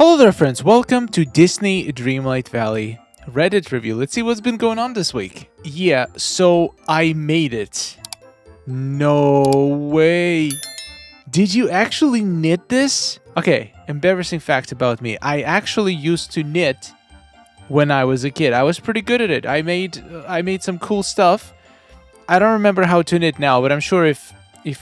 Hello there friends, welcome to Disney Dreamlight Valley Reddit review. Let's see what's been going on this week. Yeah, so I made it. No way. Did you actually knit this? Okay, embarrassing fact about me. I actually used to knit when I was a kid. I was pretty good at it. I made some cool stuff. I don't remember how to knit now, but I'm sure if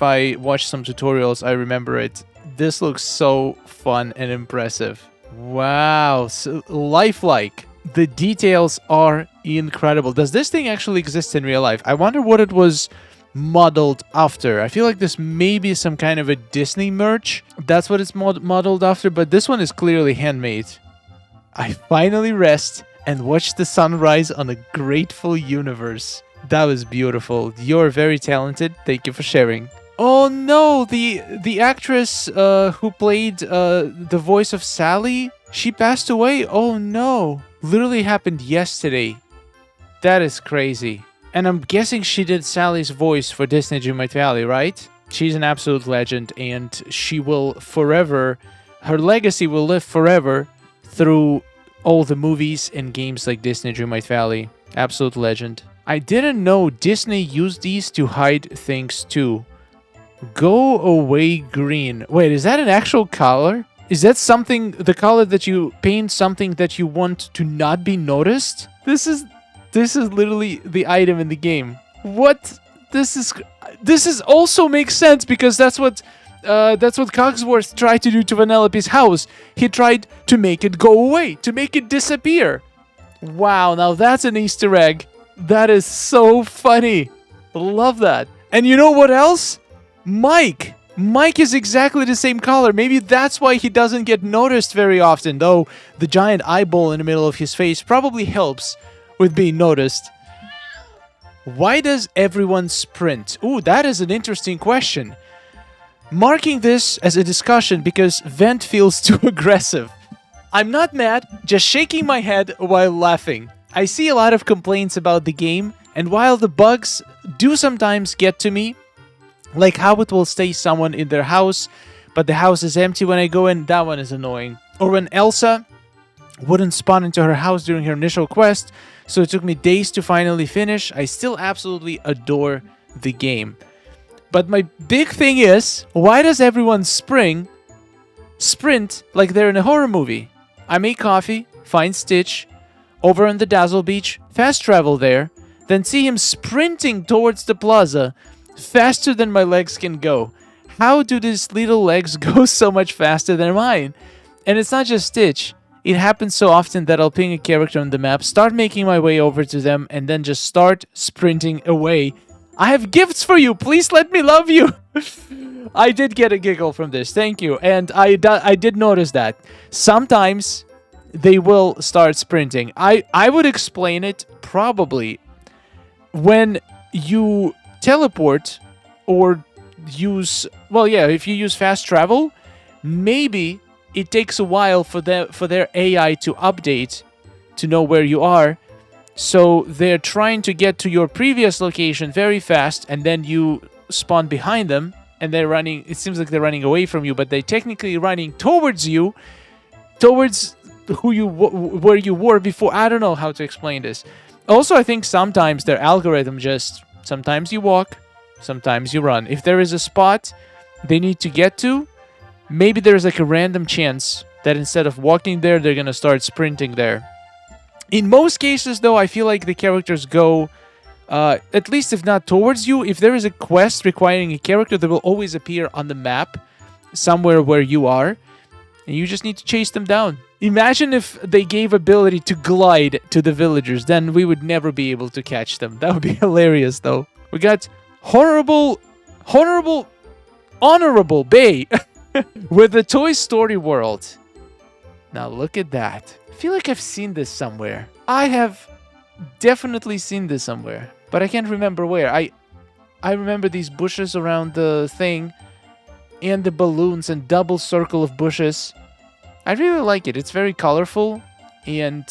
I watch some tutorials, I remember it. This looks so fun and impressive. Wow, so lifelike. The details are incredible. Does this thing actually exist in real life? I wonder what it was modeled after. I feel like this may be some kind of a Disney merch. That's what it's modeled after, but this one is clearly handmade. I finally rest and watch the sunrise on a grateful universe. That was beautiful. You're very talented. Thank you for sharing. Oh no, the actress who played the voice of Sally, she passed away. Oh no. Literally happened yesterday. That is crazy. And I'm guessing she did Sally's voice for Disney Dreamlight Valley, right? She's an absolute legend and she will forever, her legacy will live forever through all the movies and games like Disney Dreamlight Valley. Absolute legend. I didn't know Disney used these to hide things too. Go away green. Wait, is that an actual color? Is that something, the color that you paint something that you want to not be noticed? This is literally the item in the game. What? This is also makes sense because that's what Cogsworth tried to do to Vanellope's house. He tried to make it go away, to make it disappear. Wow, now that's an Easter egg. That is so funny. Love that. And you know what else? Mike is exactly the same color. Maybe that's why he doesn't get noticed very often, though the giant eyeball in the middle of his face probably helps with being noticed. Why does everyone sprint? Ooh, that is an interesting question. Marking this as a discussion because Vent feels too aggressive. I'm not mad, just shaking my head while laughing. I see a lot of complaints about the game, and while the bugs do sometimes get to me, like how it will stay someone in their house, but the house is empty when I go in, that one is annoying. Or when Elsa wouldn't spawn into her house during her initial quest, so it took me days to finally finish. I still absolutely adore the game. But my big thing is, why does everyone sprint like they're in a horror movie? I make coffee, find Stitch, over on the Dazzle Beach, fast travel there, then see him sprinting towards the plaza, faster than my legs can go. How do these little legs go so much faster than mine? And it's not just Stitch. It happens so often that I'll ping a character on the map, start making my way over to them, and then just start sprinting away. I have gifts for you. Please let me love you. I did get a giggle from this. Thank you. And I did notice that. Sometimes they will start sprinting. I would explain it probably when you teleport or use, well, yeah, if you use fast travel, maybe it takes a while for their AI to update to know where you are. So they're trying to get to your previous location very fast, and then you spawn behind them, and they're running. It seems like they're running away from you, but they're technically running towards you, towards where you were before. I don't know how to explain this. Also, I think sometimes their algorithm just, sometimes you walk, sometimes you run. If there is a spot they need to get to, maybe there's like a random chance that instead of walking there, they're gonna start sprinting there. In most cases, though, I feel like the characters go, at least if not towards you, if there is a quest requiring a character, they will always appear on the map somewhere where you are, and you just need to chase them down. Imagine if they gave ability to glide to the villagers, then we would never be able to catch them. That would be hilarious, though. We got honorable Bay with the Toy Story world. Now look at that. I feel like I've seen this somewhere. I have definitely seen this somewhere, but I can't remember where. I remember these bushes around the thing and the balloons and double circle of bushes. I really like it. It's very colorful, and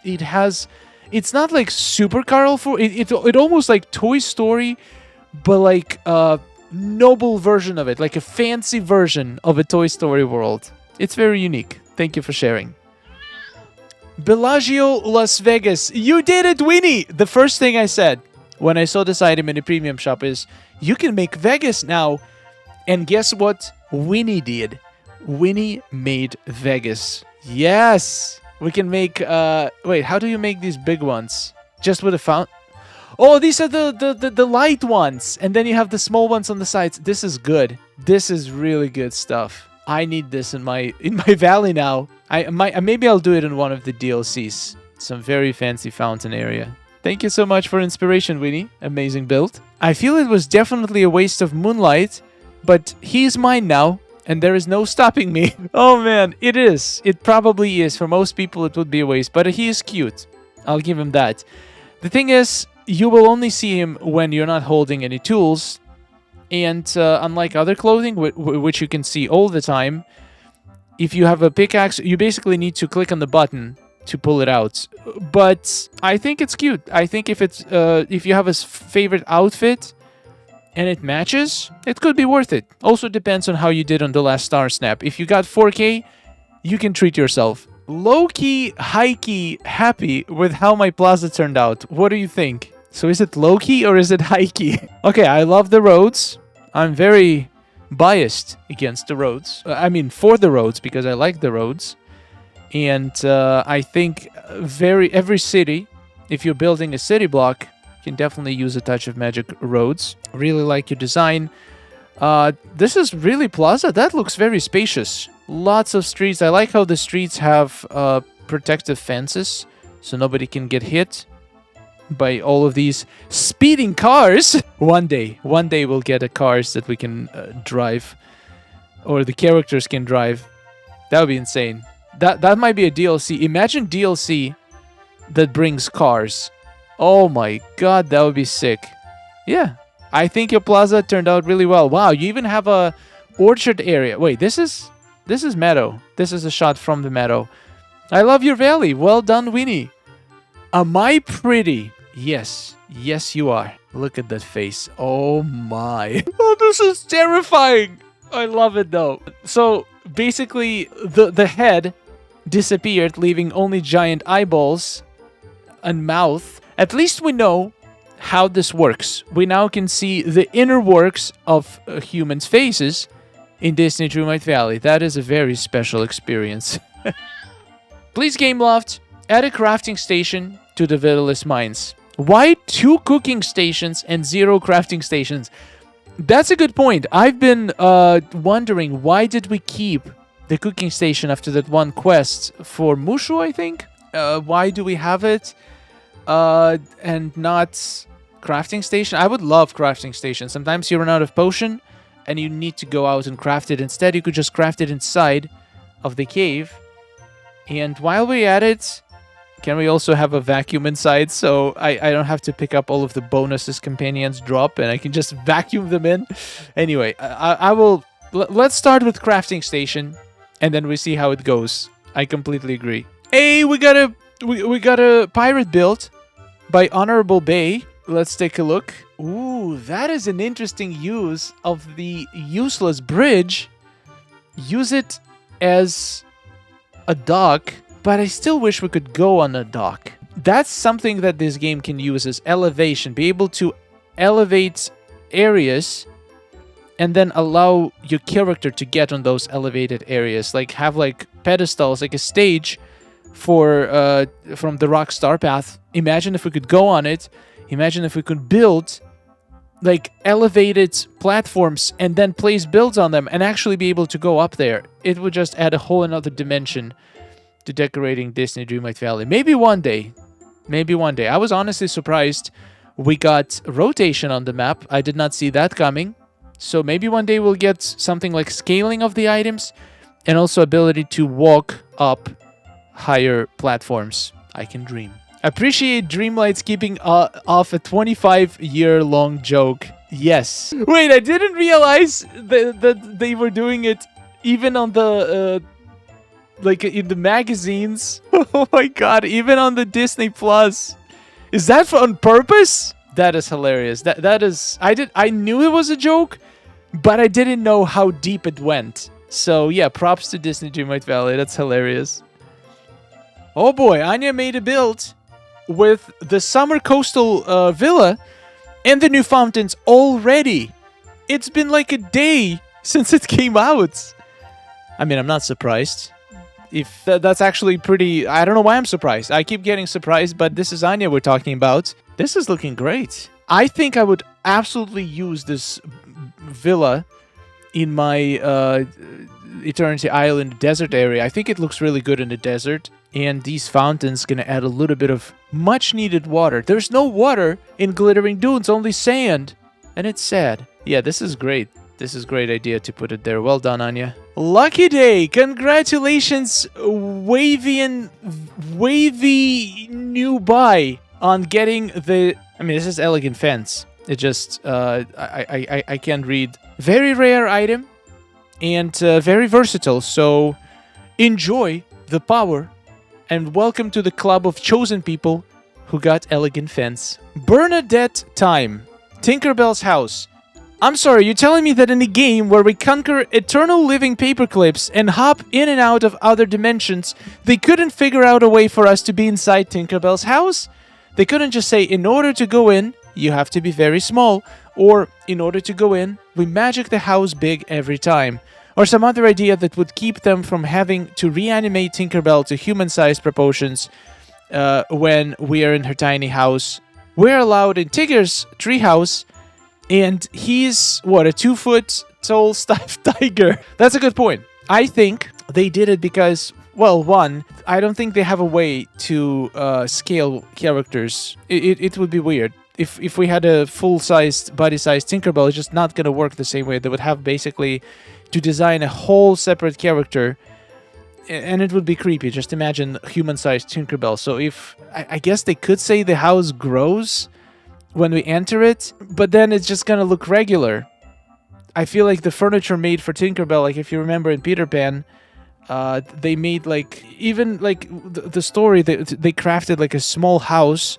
it's not like super colorful. It almost like Toy Story, but like a noble version of it, like a fancy version of a Toy Story world. It's very unique. Thank you for sharing. Bellagio, Las Vegas. You did it, Winnie! The first thing I said when I saw this item in the premium shop is, you can make Vegas now. And guess what Winnie did? Winnie made Vegas. Yes! We can make, wait, how do you make these big ones? Just with a fountain? Oh, these are the light ones. And then you have the small ones on the sides. This is good. This is really good stuff. I need this in my valley now. Maybe I'll do it in one of the DLCs. Some very fancy fountain area. Thank you so much for inspiration, Winnie. Amazing build. I feel it was definitely a waste of moonlight, but he's mine now, and there is no stopping me. Oh man, it is. It probably is. For most people, it would be a waste, but he is cute. I'll give him that. The thing is, you will only see him when you're not holding any tools, and unlike other clothing, which you can see all the time, if you have a pickaxe, you basically need to click on the button to pull it out. But I think it's cute. I think if it's if you have a favorite outfit and it matches, it could be worth it. Also depends on how you did on the last Star Snap. If you got 4K, you can treat yourself. Low-key, high-key, happy with how my Plaza turned out. What do you think? So is it low-key or is it high-key? Okay, I love the roads. I'm very biased against the roads. I mean, for the roads, because I like the roads. And I think every city, if you're building a city block, can definitely use a touch of magic roads. Really like your design. This is really Plaza. That looks very spacious. Lots of streets. I like how the streets have protective fences, so nobody can get hit by all of these speeding cars. One day we'll get a cars that we can drive, or the characters can drive. That would be insane. That might be a DLC. Imagine DLC that brings cars. Oh my god, that would be sick. Yeah, I think your Plaza turned out really well. Wow, you even have a orchard area. Wait, this is meadow. This is a shot from the meadow. I love your valley. Well done, Winnie. Am I pretty? Yes. Yes, you are. Look at that face. Oh my. Oh, this is terrifying. I love it though. So basically, the head disappeared, leaving only giant eyeballs and mouth. At least we know how this works. We now can see the inner works of humans' faces in Disney Dreamlight Valley. That is a very special experience. Please, Gameloft, add a crafting station to the Vitalists mines. Why 2 cooking stations and 0 crafting stations? That's a good point. I've been wondering, why did we keep the cooking station after that one quest for Mushu, I think? Why do we have it and not crafting station? I would love crafting station. Sometimes you run out of potion and you need to go out and craft it. Instead, you could just craft it inside of the cave. And while we're at it, can we also have a vacuum inside, so I don't have to pick up all of the bonuses companions drop, and I can just vacuum them in? Anyway, I will... Let's start with crafting station, and then we see how it goes. I completely agree. Hey, we got a pirate built by Honorable Bay. Let's take a look. Ooh, that is an interesting use of the useless bridge. Use it as a dock, but I still wish we could go on a dock. That's something that this game can use as elevation. Be able to elevate areas and then allow your character to get on those elevated areas. Like have like pedestals, like a stage for from the Rock Star Path. Imagine if we could go on it. Imagine if we could build like elevated platforms and then place builds on them and actually be able to go up there. It would just add a whole another dimension to decorating Disney Dreamlight Valley. Maybe one day. Maybe one day. I was honestly surprised we got rotation on the map. I did not see that coming. So maybe one day we'll get something like scaling of the items and also ability to walk up higher platforms. I can dream. Appreciate Dreamlight's keeping off a 25-year-long joke. Yes. Wait, I didn't realize that they were doing it even on the... like in the magazines. Oh my god, even on the Disney Plus. Is that on purpose? That is hilarious. That is... I knew it was a joke, but I didn't know how deep it went. So yeah, props to Disney Dreamlight Valley. That's hilarious. Oh boy, Anya made a build with the summer coastal villa and the new fountains already. It's been like a day since it came out. I mean, I'm not surprised. If that's actually pretty... I don't know why I'm surprised. I keep getting surprised, but this is Anya we're talking about. This is looking great. I think I would absolutely use this villa in my Eternity Island desert area. I think it looks really good in the desert. And these fountains gonna add a little bit of much needed water. There's no water in Glittering Dunes, only sand. And it's sad. Yeah, this is great. This is a great idea to put it there. Well done, Anya. Lucky day! Congratulations, Wavy New Buy on getting the... I mean, this is Elegant Fence. It just... I can't read. Very rare item. And very versatile. So, enjoy the power. And welcome to the club of chosen people who got Elegant Fence. Bernadette time. Tinkerbell's house. I'm sorry, you're telling me that in a game where we conquer eternal living paperclips and hop in and out of other dimensions, they couldn't figure out a way for us to be inside Tinkerbell's house? They couldn't just say, in order to go in, you have to be very small, or in order to go in, we magic the house big every time. Or some other idea that would keep them from having to reanimate Tinkerbell to human-sized proportions when we are in her tiny house. We're allowed in Tigger's treehouse, and he's, what, a 2-foot-tall stuffed tiger. That's a good point. I think they did it because, well, one, I don't think they have a way to scale characters. It would be weird. If we had a full-sized, body-sized Tinkerbell, it's just not going to work the same way. They would have basically to design a whole separate character, and it would be creepy. Just imagine human-sized Tinkerbell. So if... I guess they could say the house grows when we enter it, but then it's just gonna look regular. I feel like the furniture made for Tinkerbell, like if you remember in Peter Pan, they made like, even like the story, they crafted like a small house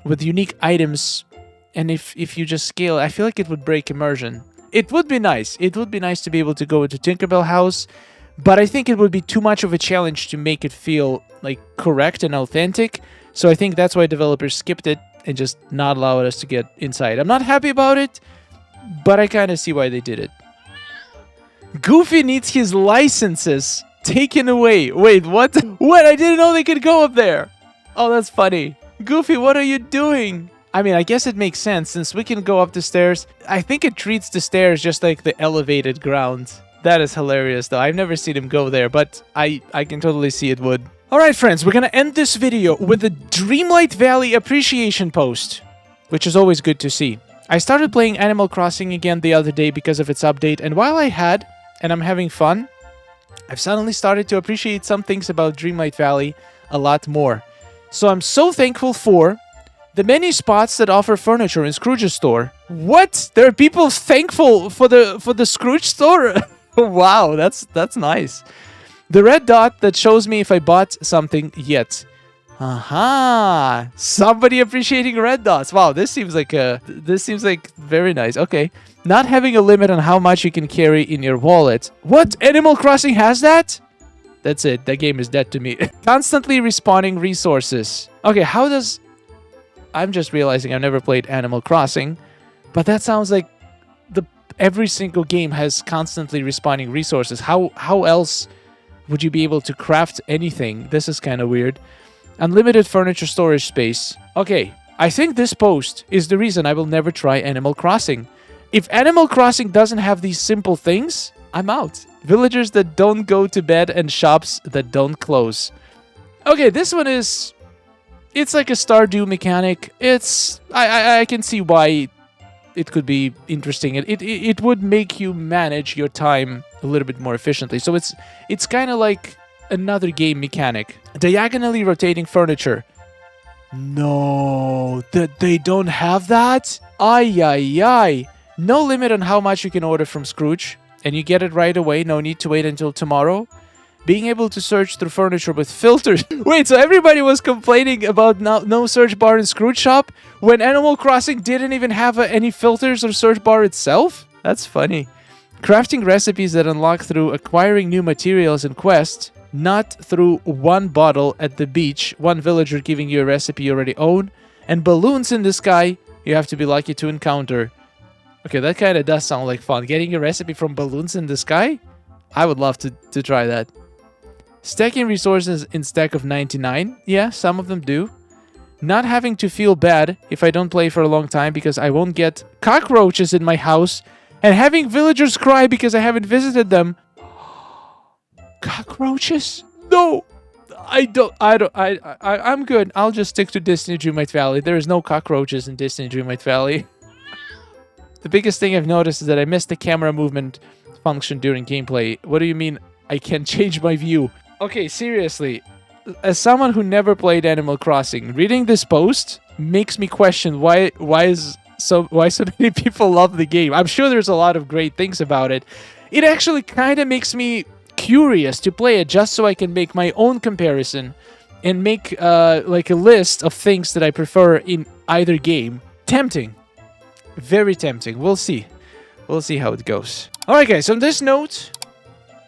with unique items, and if you just scale, I feel like it would break immersion. It would be nice. It would be nice to be able to go into Tinkerbell house, but I think it would be too much of a challenge to make it feel like correct and authentic. So I think that's why developers skipped it and just not allowed us to get inside. I'm not happy about it, but I kind of see why they did it. Goofy needs his licenses taken away. Wait, what? What? I didn't know they could go up there. Oh, that's funny. Goofy, what are you doing? I mean, I guess it makes sense since we can go up the stairs. I think it treats the stairs just like the elevated ground. That is hilarious, though. I've never seen him go there, but I can totally see it would. Alright, friends, we're gonna end this video with a Dreamlight Valley appreciation post, which is always good to see. I started playing Animal Crossing again the other day because of its update, and while I had, and I'm having fun, I've suddenly started to appreciate some things about Dreamlight Valley a lot more. So I'm so thankful for the many spots that offer furniture in Scrooge's store. What? There are people thankful for the Scrooge store? Wow, that's nice. The red dot that shows me if I bought something yet. Aha! Somebody appreciating red dots. Wow, this seems like very nice. Okay. Not having a limit on how much you can carry in your wallet. What? Animal Crossing has that? That's it. That game is dead to me. Constantly respawning resources. Okay, how does... I'm just realizing I've never played Animal Crossing, but that sounds like every single game has constantly respawning resources. How else would you be able to craft anything? This is kind of weird. Unlimited furniture storage space. Okay, I think this post is the reason I will never try Animal Crossing. If Animal Crossing doesn't have these simple things, I'm out. Villagers that don't go to bed and shops that don't close. Okay, this one is... It's like a Stardew mechanic. It's... I can see why it could be interesting. It would make you manage your time a little bit more efficiently. So it's kind of like another game mechanic. Diagonally rotating furniture. No, that they don't have that? Ay, ay, ay. No limit on how much you can order from Scrooge, and you get it right away. No need to wait until tomorrow. Being able to search through furniture with filters. Wait, so everybody was complaining about no search bar in Scrooge Shop when Animal Crossing didn't even have any filters or search bar itself? That's funny. Crafting recipes that unlock through acquiring new materials and quests, not through one bottle at the beach, one villager giving you a recipe you already own, and balloons in the sky you have to be lucky to encounter. Okay, that kind of does sound like fun. Getting a recipe from balloons in the sky? I would love to try that. Stacking resources in stack of 99. Yeah, some of them do. Not having to feel bad if I don't play for a long time because I won't get cockroaches in my house. And having villagers cry because I haven't visited them. Cockroaches? No! I'm good. I'll just stick to Disney Dreamlight Valley. There is no cockroaches in Disney Dreamlight Valley. The biggest thing I've noticed is that I missed the camera movement function during gameplay. What do you mean I can change my view? Okay, seriously. As someone who never played Animal Crossing, reading this post makes me question why so many people love the game. I'm sure there's a lot of great things about it. It actually kind of makes me curious to play it just so I can make my own comparison and make like a list of things that I prefer in either game. Tempting. Very tempting. We'll see. We'll see how it goes. Alright guys, on this note,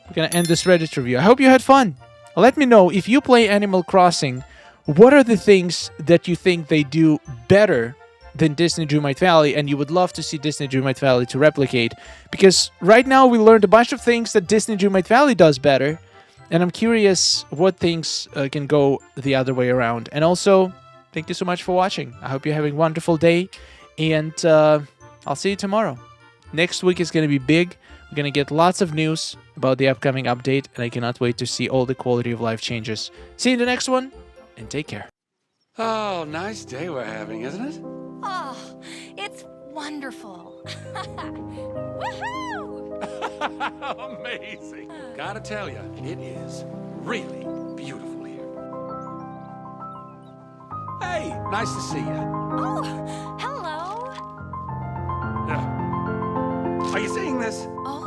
we're gonna end this Reddit review. I hope you had fun. Let me know if you play Animal Crossing, what are the things that you think they do better than Disney Dreamlight Valley, and you would love to see Disney Dreamlight Valley to replicate. Because right now we learned a bunch of things that Disney Dreamlight Valley does better, and I'm curious what things can go the other way around. And also, thank you so much for watching. I hope you're having a wonderful day, and I'll see you tomorrow. Next week is going to be big. We're going to get lots of news about the upcoming update, and I cannot wait to see all the quality of life changes. See you in the next one, and take care. Oh, nice day we're having, isn't it? Oh, it's wonderful. Woohoo! Amazing. Gotta tell you, it is really beautiful here. Hey, nice to see you. Oh, hello. Are you seeing this? Oh,